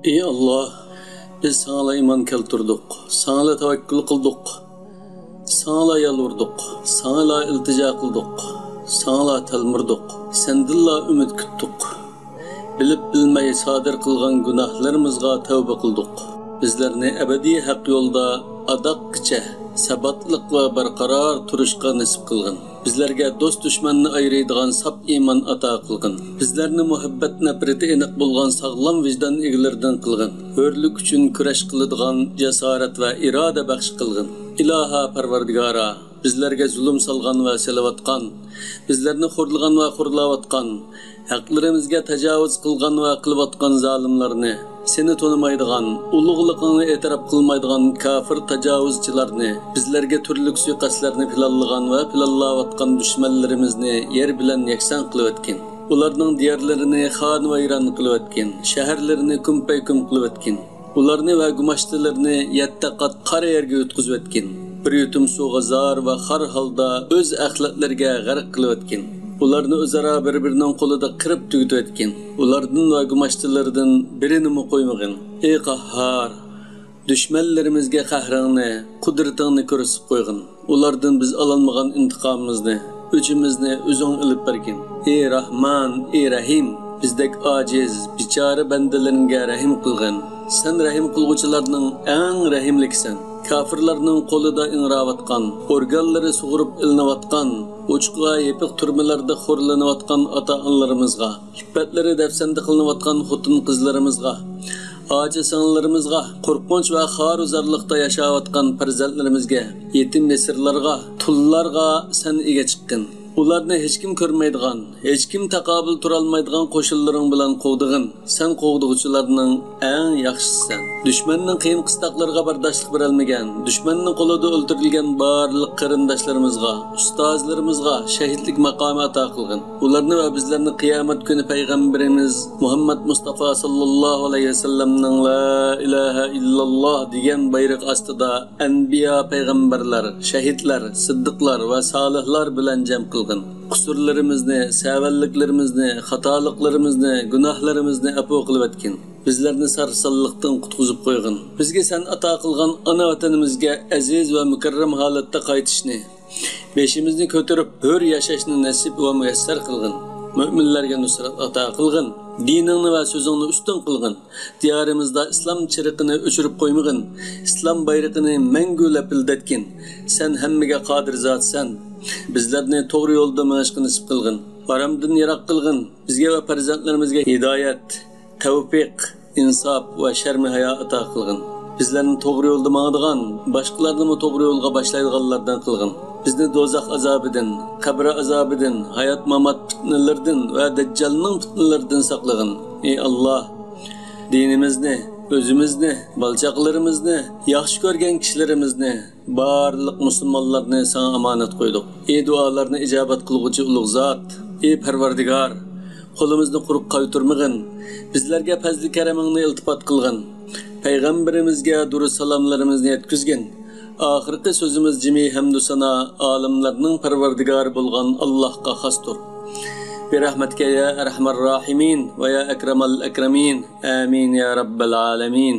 Ey Allah, biz sana iman keltirdik, sana tevekkül kıldık, sana yalvardık, sana iltica kıldık, sana telmirdik, sendilla ümit küttük. Bilip bilmeyi sadir kılgan günahlarımızga tövbe kıldık. Bizlerini ebedi hak yolda adakça, sabatlık ve barqarar turuşqa nasip kılgın. Bizlerge dost düşmanını ayrıydıgan sap iman ata kılgın. Bizlerini muhabbet nefreti enik bulgan sağlam vicdan egilerden kılgın. Hörlük üçün küreş kılıdıgan cesaret ve irade bakş kılgın. İlaha Parvardigara, bizlerge zulüm salgan ve selavatkan, bizlerini hurlagan ve hurlavatkan, haklarımızga tajavuz kılgan ve kılıvatkan zalimlerini, seni tanımaydıgan, uluğluğunu etiraf kılmaydıgan kafir tajavuzçılarını, bizlerge türlük suikastlarını planlagan ve planlavatkan düşmanlarımızını yer bilen yeksan kılıvatkin. Ularning diyarlarini xan vayron qilib shaharlarini kumpay-kum qilib ularni va gumashtalarini yetti qat qora yerga o'tkazib o'tgan. Bir yutum suvga zar va xar holda o'z axlatlariga g'arq qilib o'tgan. Ularni o'zaro bir-birining qo'lida qirib tugitib o'tgan. Ulardan va gumashtlardan birini qo'ymagan. Ey qahhar, dushmanlarimizga qahringni, qudratingni ko'rsatib qo'ygin. Ulardan biz ololmagan intiqomimizni, o'chimizni o'zing ilib bergin. Ey Rahman, ey Rahim, bizdek aciz, bichora bandalaringga rahim qilgin. Sen rahim qilguvchilarning eng rahimliksan. Kafirlarning qo'lida ingravatgan, organlari sug'urib ilinayotgan, o'chqa yepiq turmalarda xo'rlanayotgan ota-onalarimizga, iffatlari dafsanda qilinayotgan xotin-qizlarimizga, ojiz sing'illarimizga, qo'rqinch va xoruzarlikda yashayotgan farzandlarimizga, yetim nesirlarga, tullarga sen ega chiqqin. Ularni hech kim ko'rmaydigan, hech kim taqobil turolmaydigan qo'shinlaring bilan qovdig'in. Sen qovdig'uvchilarning eng yaxshisisan. Dushmanning qiyin qistoqlarga bardoshlik berolmagan, dushmanning qo'lida o'ldirilgan barliq qarindoshlarimizga, ustozlarimizga shahidlik maqomi ato qilgin. Ularni va bizlarni qiyomat kuni payg'ambarimiz Muhammad Mustafa sallallohu alayhi vasallamning la ilaha illalloh degan bayroq ostida anbiya payg'ambarlar, shahidlar, siddiqlar va solihlar bilan jam qilgin. Kusurlarimizni, savalliklarimizni, xatoliklarimizni, gunohlarimizni afo qilib o'tgin. Bizlarni sarsalliqdan qutqizib qo'ygin. Bizga sen ato qilgan ona vatanimizga aziz va mukarram holatda qaytishni, beshimizni ko'tarib hur yashashni nasib va muyassar qilgin. Mu'minlarga nusrat ato qilgin. Diningni va so'zingni ustun qilgin. Diyorimizda islom chiriqini o'chirib qo'ymagin. Islom bayrog'ini mangu lapildatgin. Sen hammaga qodir zotsan. Bizlarni to'g'ri yo'lda mashq nasib qilgin. Haramdan yiroq qilgin. Bizga va farzandlarimizga hidoyat, tavfiq, insof va sharmi hayo ato qilgin. Bizlarni to'g'ri yo'lda mangadigan, boshqalarni to'g'ri yo'lga boshlaydiganlardan qilgin. Bizni do'zax azobidan, qabr azobidan, hayot mamat fitnalaridan va dajjalning fitnalaridan saqlagin. Ey Allah, dinimizni, o'zimizni, balchaqlarimizni, yaxshi ko'rgan kishilarimizni, barliq musulmonlarni sana omonat qo'ydik. Ey duolarni ijobat qilguvchi ulug' zot, ey Parvardigor, qo'limizni quruq qaytarmagin. Bizlarga fazli karamingni iltifot qilgin. Payg'ambarimizga durus salomlarimizni yetkazgin. Oxirgi so'zimiz jimi hamdu sana olimlarning Parvardigori bo'lgan Allohga xosdir. Bi rahmatika ya arhamar rohimin va ya akramal akramin. Amin ya rabbal alamin.